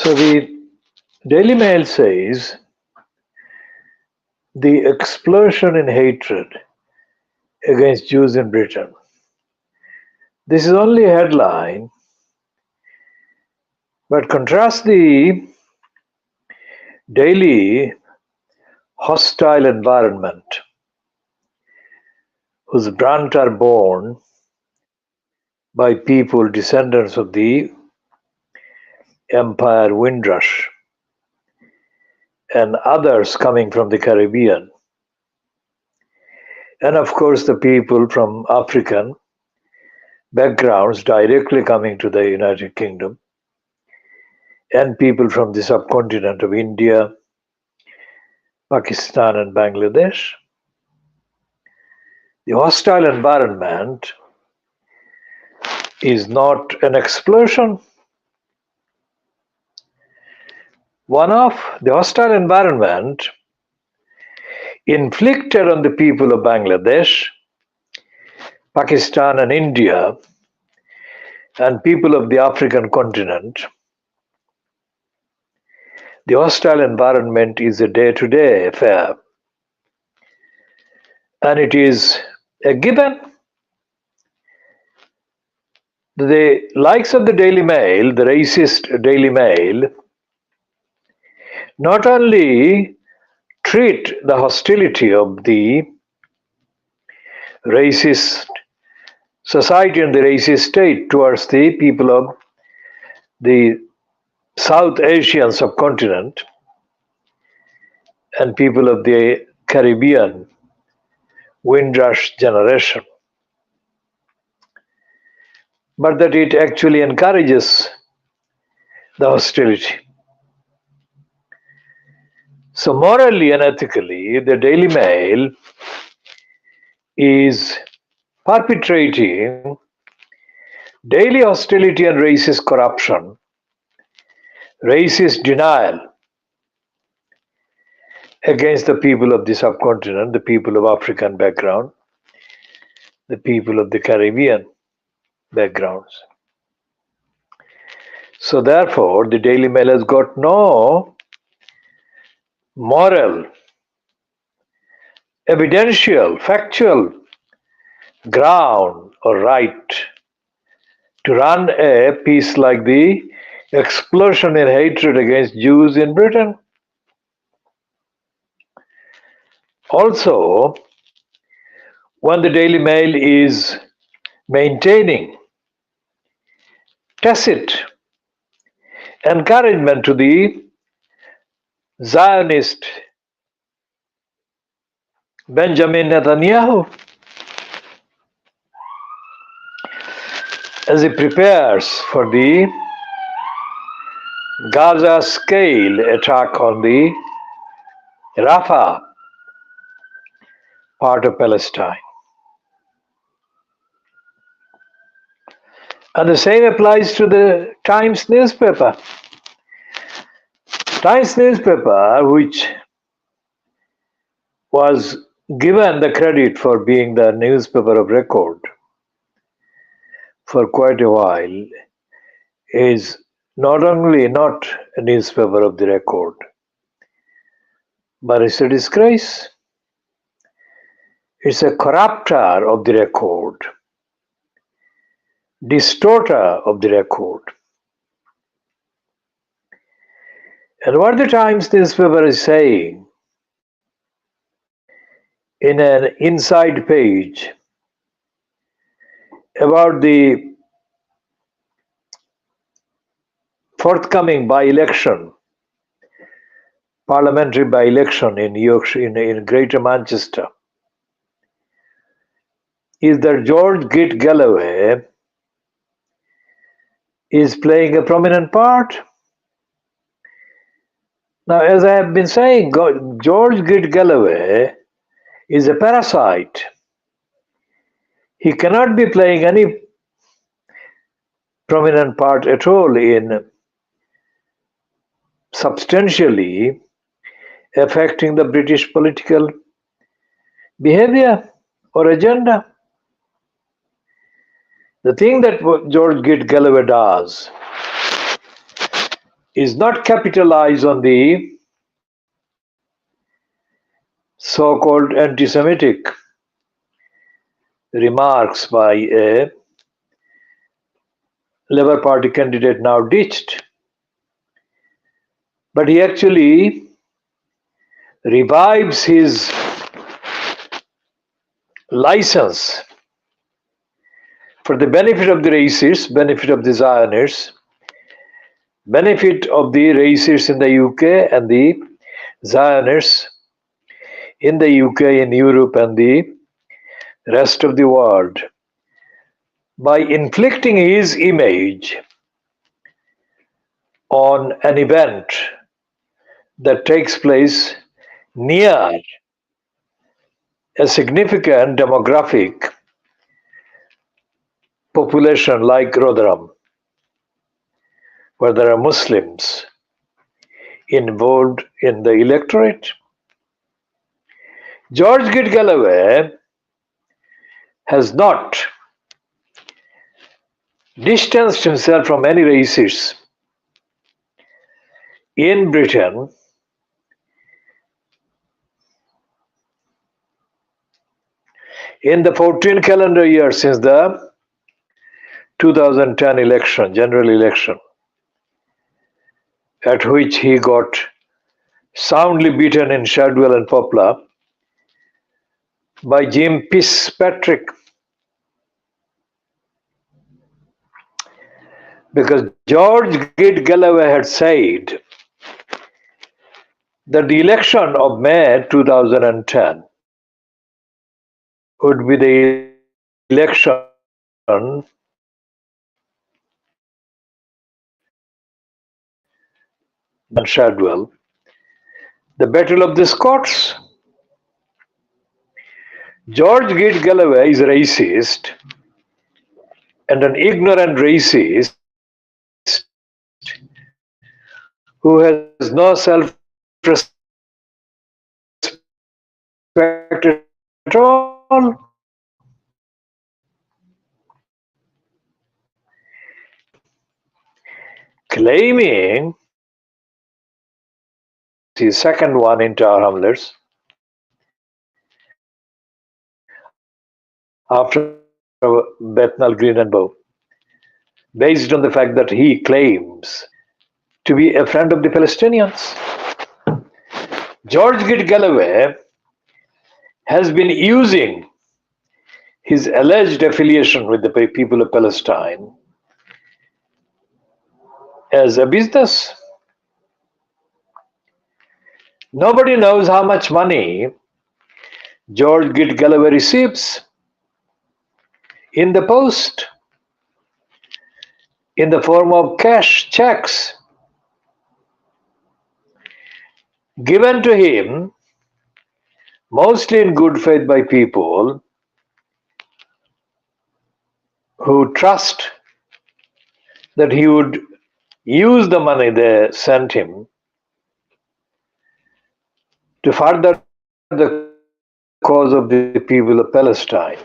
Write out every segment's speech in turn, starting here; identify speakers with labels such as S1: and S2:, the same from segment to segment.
S1: So the Daily Mail says the explosion in hatred against Jews in Britain. This is only a headline, but contrast the daily hostile environment whose brunt are borne by people descendants of the Empire Windrush and others coming from the Caribbean, and of course the people from African backgrounds directly coming to the United Kingdom, and people from the subcontinent of India, Pakistan and Bangladesh. The hostile environment is not an explosion. One of the hostile environment inflicted on the people of Bangladesh, Pakistan and India, and people of the African continent. The hostile environment is a day-to-day affair, and it is a given. The likes of the Daily Mail, the racist Daily Mail, not only treat the hostility of the racist society and the racist state towards the people of the South Asian subcontinent and people of the Caribbean Windrush generation, but that it actually encourages the hostility. So morally and ethically, the Daily Mail is perpetrating daily hostility and racist corruption, racist denial against the people of the subcontinent, the people of African background, the people of the Caribbean backgrounds. So therefore, the Daily Mail has got no moral, evidential, factual ground or right to run a piece like the explosion in hatred against Jews in Britain. Also, when the Daily Mail is maintaining tacit encouragement to the Zionist Benjamin Netanyahu as he prepares for the Gaza scale attack on the Rafah part of Palestine. And the same applies to the Times newspaper. Times newspaper, which was given the credit for being the newspaper of record for quite a while, is not only not a newspaper of the record, but it's a disgrace. It's a corrupter of the record, distorter of the record. And what the Times newspaper is saying in an inside page about the forthcoming by-election, parliamentary by-election in Yorkshire, in Greater Manchester, is that George Git Galloway is playing a prominent part. Now, as I have been saying, George Git Galloway is a parasite. He cannot be playing any prominent part at all in substantially affecting the British political behavior or agenda. The thing that George Git Galloway does is not capitalized on the so-called anti-Semitic remarks by a Labour Party candidate now ditched, but he actually revives his license for the benefit of the racists, benefit of the Zionists, benefit of the racists in the UK and the Zionists in the UK, in Europe and the rest of the world, by inflicting his image on an event that takes place near a significant demographic population like Rotherham, where there are Muslims involved in the electorate. George Gid Galloway has not distanced himself from any racists in Britain in the 14 calendar years since the 2010 election, general election, at which he got soundly beaten in Shadwell and Poplar by Jim Fitzpatrick, because George Gid Galloway had said that the election of May 2010 would be the election than Shadwell, the Battle of the Scots. George Gid Galloway is a racist and an ignorant racist who has no self-respect at all. Claiming his second one in Tower Hamlets after Bethnal Green and Bow, based on the fact that he claims to be a friend of the Palestinians. George Gid Galloway has been using his alleged affiliation with the people of Palestine as a business. Nobody knows how much money George Gid Galloway receives in the post in the form of cash checks given to him mostly in good faith by people who trust that he would use the money they sent him to further the cause of the people of Palestine.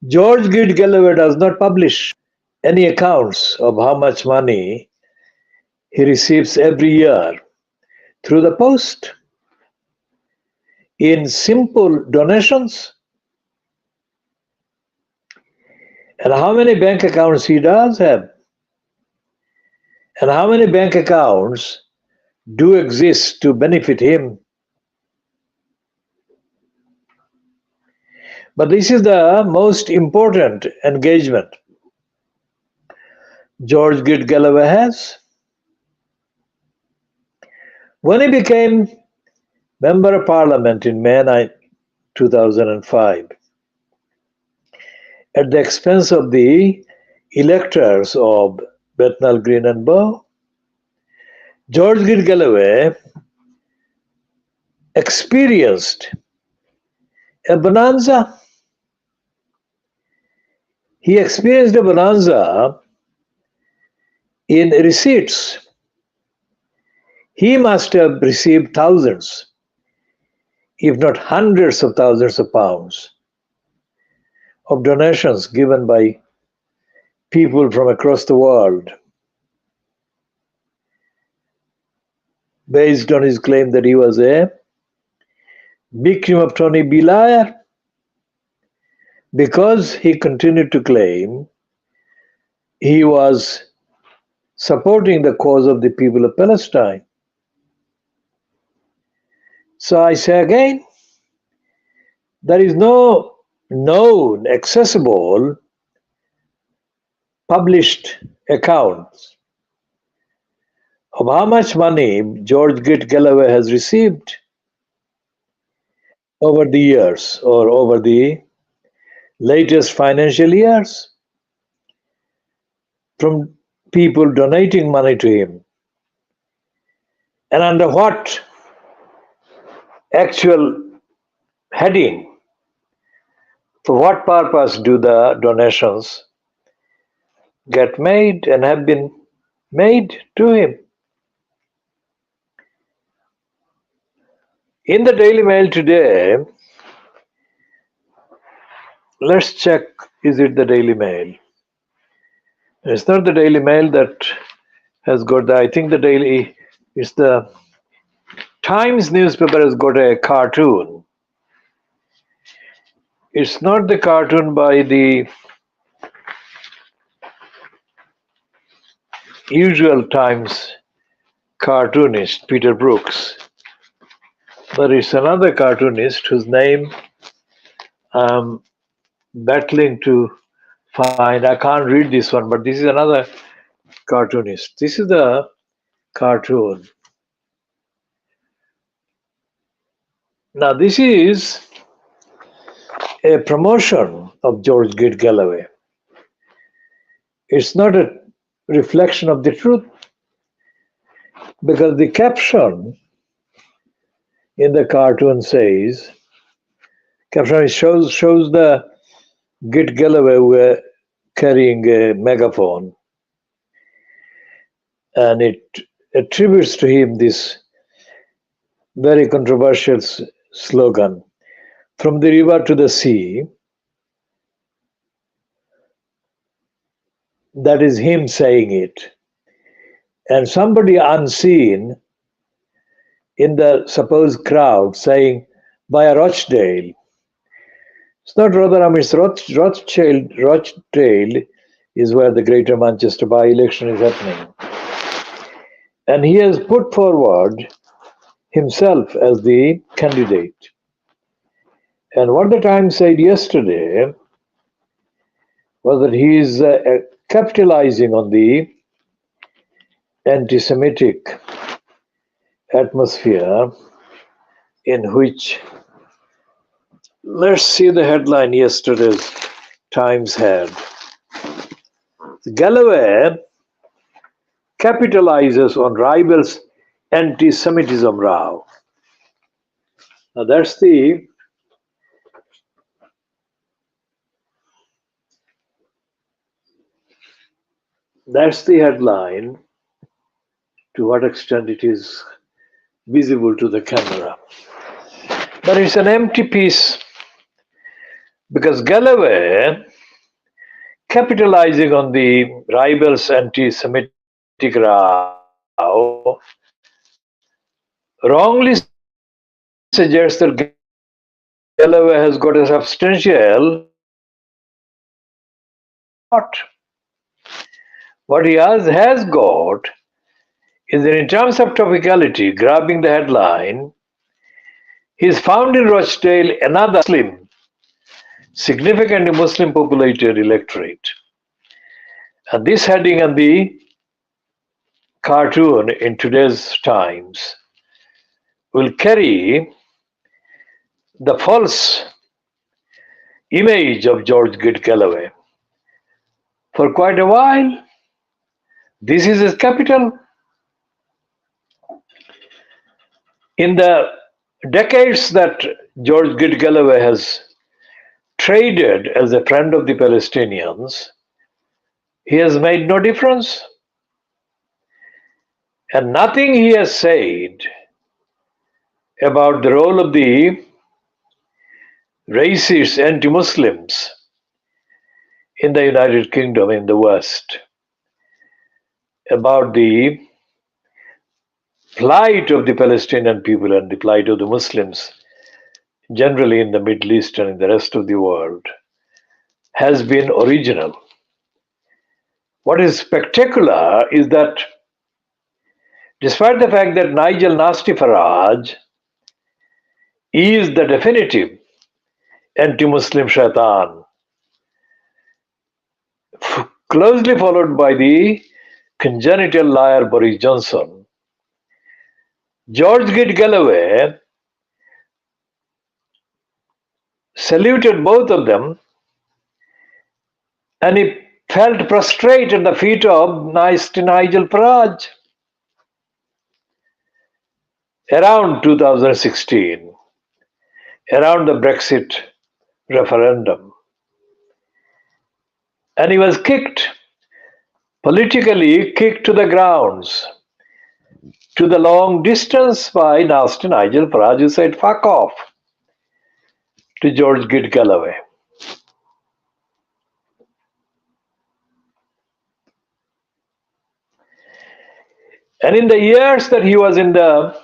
S1: George Gid Galloway does not publish any accounts of how much money he receives every year through the post in simple donations, and how many bank accounts he does have, and how many bank accounts do exist to benefit him. But this is the most important engagement George Gid Galloway has. When he became Member of Parliament in May 2005, at the expense of the electors of Bethnal Green and Bow, George Gid Galloway experienced a bonanza. He experienced a bonanza in receipts. He must have received thousands, if not hundreds of thousands of pounds of donations given by people from across the world based on his claim that he was a victim of Tony Blair, because he continued to claim he was supporting the cause of the people of Palestine. So I say again, there is no known, accessible, published accounts of how much money George Galloway has received over the years or over the latest financial years from people donating money to him. And under what actual heading, for what purpose do the donations get made and have been made to him? In the Daily Mail today, let's check, is it the Daily Mail? It's not the Daily Mail that has got the, I think it's the Times newspaper has got a cartoon. It's not the cartoon by the usual Times cartoonist, Peter Brooks, but it's another cartoonist whose name I'm battling to find. I can't read this one, but this is another cartoonist. This is the cartoon. Now, this is a promotion of George Galloway. It's not a reflection of the truth, because the caption in the cartoon says, caption shows the Git Galloway carrying a megaphone, and it attributes to him this very controversial slogan, "From the river to the sea." That is him saying it. And somebody unseen in the supposed crowd saying, by a Rochdale. It's not Rotherham, it's Rochdale. Rochdale is where the Greater Manchester by-election is happening. And he has put forward himself as the candidate. And what the Times said yesterday was that he is capitalizing on the anti-Semitic atmosphere in which, let's see the headline yesterday's Times had. Galloway capitalizes on rivals' anti-Semitism row. Now that's the headline. To what extent it is visible to the camera. But it's an empty piece, because Galloway, capitalizing on the rivals' anti-Semitic row, wrongly suggests that Galloway has got a substantial what he has got is that in terms of topicality, grabbing the headline, he's found in Rochdale another significantly Muslim populated electorate. And this heading on the cartoon in today's Times will carry the false image of George Galloway for quite a while. This is his capital. In the decades that George Galloway has traded as a friend of the Palestinians, he has made no difference. And nothing he has said about the role of the racist anti-Muslims in the United Kingdom, in the West, about the plight of the Palestinian people and the plight of the Muslims, generally in the Middle East and in the rest of the world, has been original. What is spectacular is that despite the fact that Nigel Nasty Farage is the definitive anti-Muslim shaitan, closely followed by the congenital liar Boris Johnson, George Gid Galloway saluted both of them, and he felt prostrate at the feet of Nigel Farage. Around 2016, around the Brexit referendum, and he was politically kicked to the grounds, to the long distance by nasty Nigel Farage, who said, "Fuck off," to George Gid Galloway. And in the years that he was in the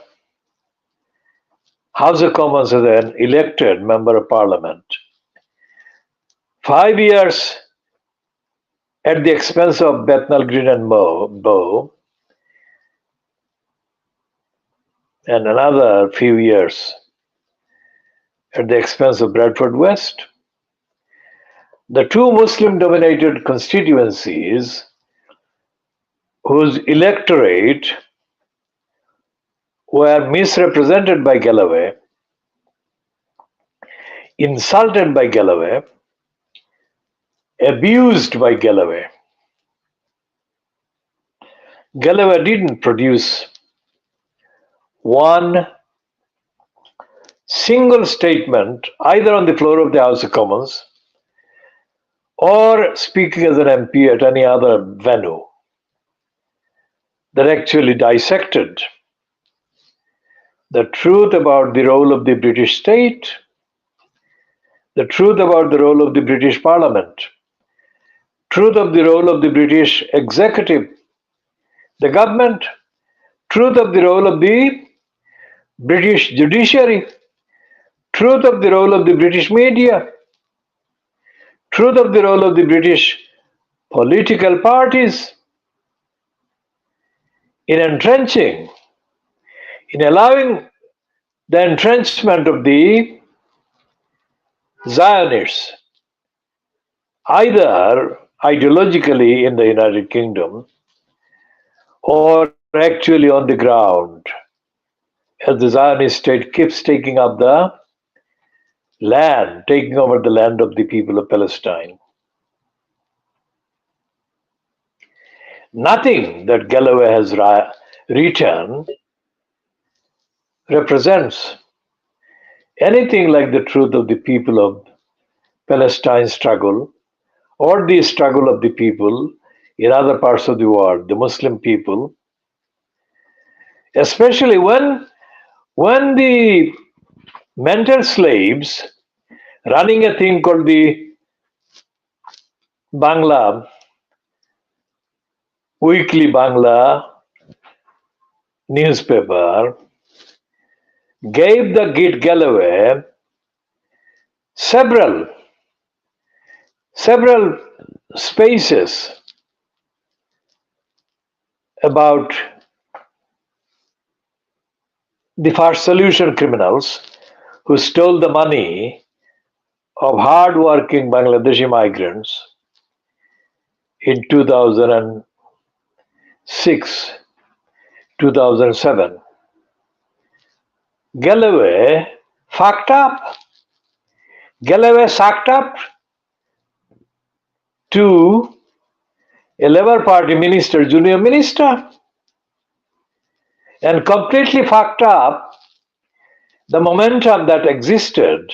S1: House of Commons as an elected member of Parliament, 5 years at the expense of Bethnal Green and Bow, and another few years at the expense of Bradford West, the two Muslim-dominated constituencies whose electorate were misrepresented by Galloway, insulted by Galloway, abused by Galloway. Galloway didn't produce one single statement either on the floor of the House of Commons or speaking as an MP at any other venue that actually dissected the truth about the role of the British state, the truth about the role of the British Parliament, truth of the role of the British executive, the government, truth of the role of the British judiciary, truth of the role of the British media, truth of the role of the British political parties in entrenching, in allowing the entrenchment of the Zionists, either ideologically in the United Kingdom or actually on the ground, as the Zionist state keeps taking up the land, taking over the land of the people of Palestine. Nothing that Galloway has written represents anything like the truth of the people of Palestine struggle or the struggle of the people in other parts of the world, the Muslim people, especially when the mental slaves running a thing called the weekly Bangla newspaper gave the Gid Galloway several spaces about the fast solution criminals who stole the money of hard-working Bangladeshi migrants in 2006, 2007. Galloway fucked up. Galloway sucked up to a Labour Party minister, junior minister, and completely fucked up the momentum that existed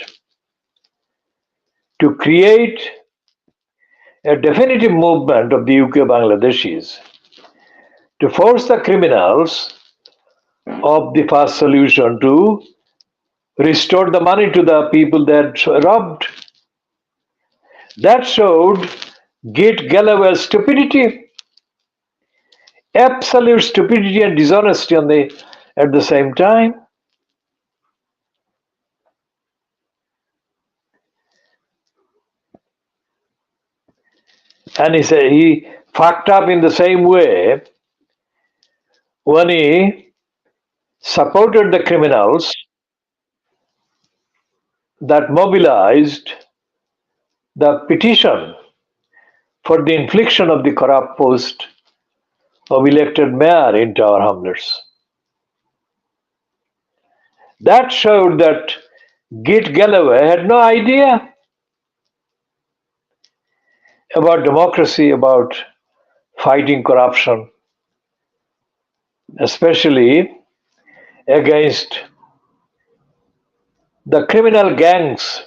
S1: to create a definitive movement of the UK Bangladeshis to force the criminals of the fast solution to restore the money to the people that robbed. That showed Gid Galloway's stupidity, absolute stupidity and dishonesty on the at the same time. And he said he fucked up in the same way when he supported the criminals that mobilized the petition for the infliction of the corrupt post of elected mayor in Tower Hamlets. That showed that Git Galloway had no idea about democracy, about fighting corruption, especially against the criminal gangs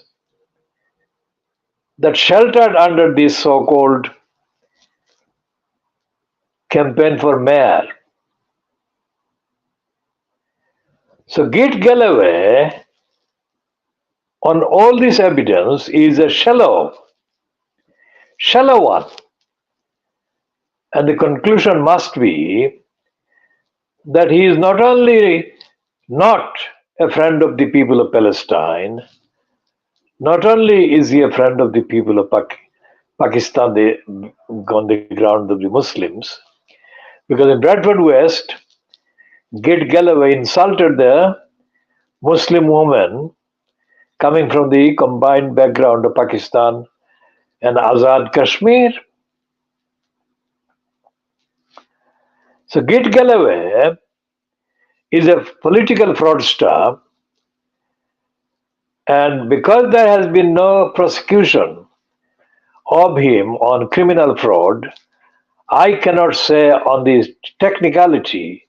S1: that sheltered under this so-called campaign for mayor. So Git Galloway, on all this evidence, is a shallow one. And the conclusion must be that he is not only not a friend of the people of Palestine, not only is he a friend of the people of Pakistan, on the ground of the Muslims, because in Bradford West, Git Galloway insulted the Muslim woman coming from the combined background of Pakistan and Azad Kashmir. So Git Galloway is a political fraudster, and because there has been no prosecution of him on criminal fraud, I cannot say on the technicality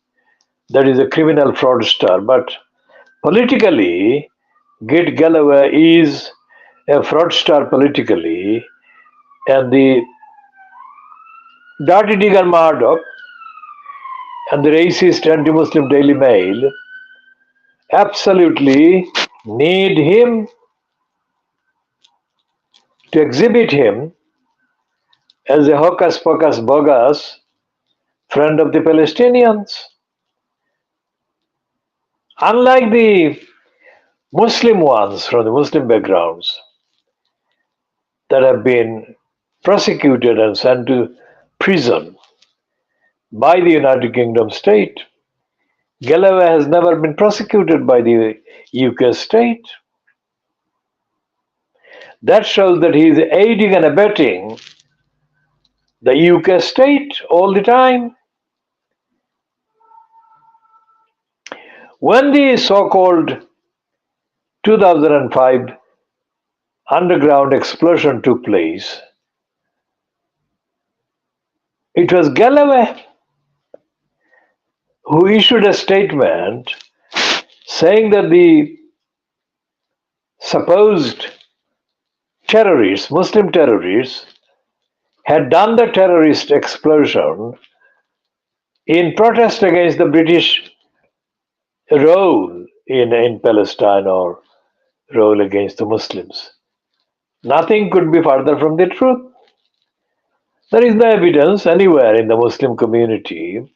S1: that is a criminal fraudster, but politically, Git Galloway is a fraudster politically, and the Dirty Digger Murdoch and the racist anti-Muslim Daily Mail absolutely need him to exhibit him as a hocus pocus bogus friend of the Palestinians. Unlike the Muslim ones from the Muslim backgrounds that have been prosecuted and sent to prison by the United Kingdom state, Galloway has never been prosecuted by the UK state. That shows that he is aiding and abetting the UK state all the time. When the so-called 2005 underground explosion took place, it was Galloway who issued a statement saying that the supposed terrorists, Muslim terrorists, had done the terrorist explosion in protest against the British role in Palestine or role against the Muslims. Nothing could be further from the truth. There is no evidence anywhere in the Muslim community.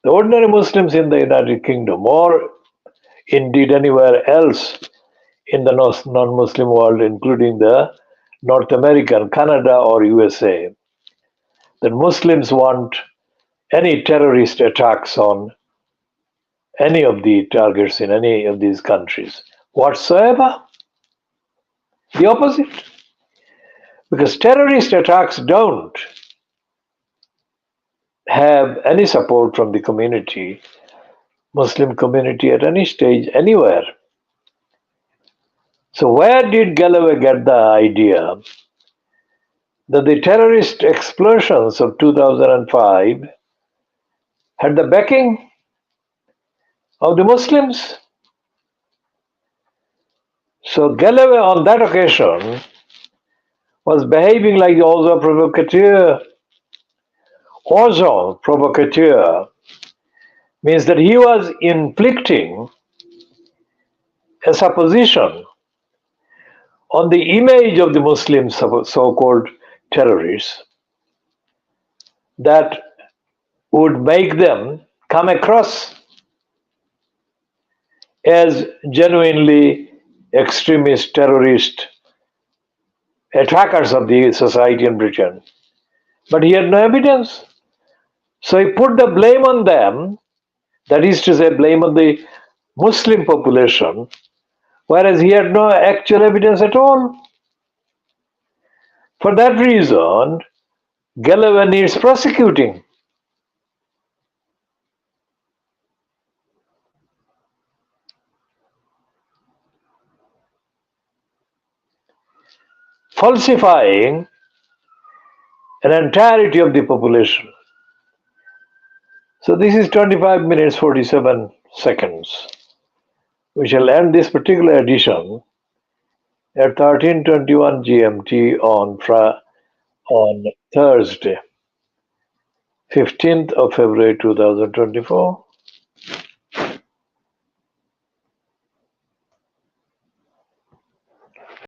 S1: The ordinary Muslims in the United Kingdom, or indeed anywhere else in the non-Muslim world, including the North American, Canada or USA, that Muslims want any terrorist attacks on any of the targets in any of these countries whatsoever. The opposite. Because terrorist attacks don't have any support from the community, Muslim community at any stage, anywhere. So where did Galloway get the idea that the terrorist explosions of 2005 had the backing of the Muslims? So Galloway on that occasion was behaving like oiseau provocateur. Oiseau provocateur means that he was inflicting a supposition on the image of the Muslim so-called terrorists that would make them come across as genuinely extremist terrorist attackers of the society in Britain. But he had no evidence. So he put the blame on them, that is to say, blame on the Muslim population, whereas he had no actual evidence at all. For that reason, Galloway needs prosecuting. Falsifying an entirety of the population. So this is 25 minutes 47 seconds. We shall end this particular edition at 13:21 GMT on Thursday, 15th of February 2024.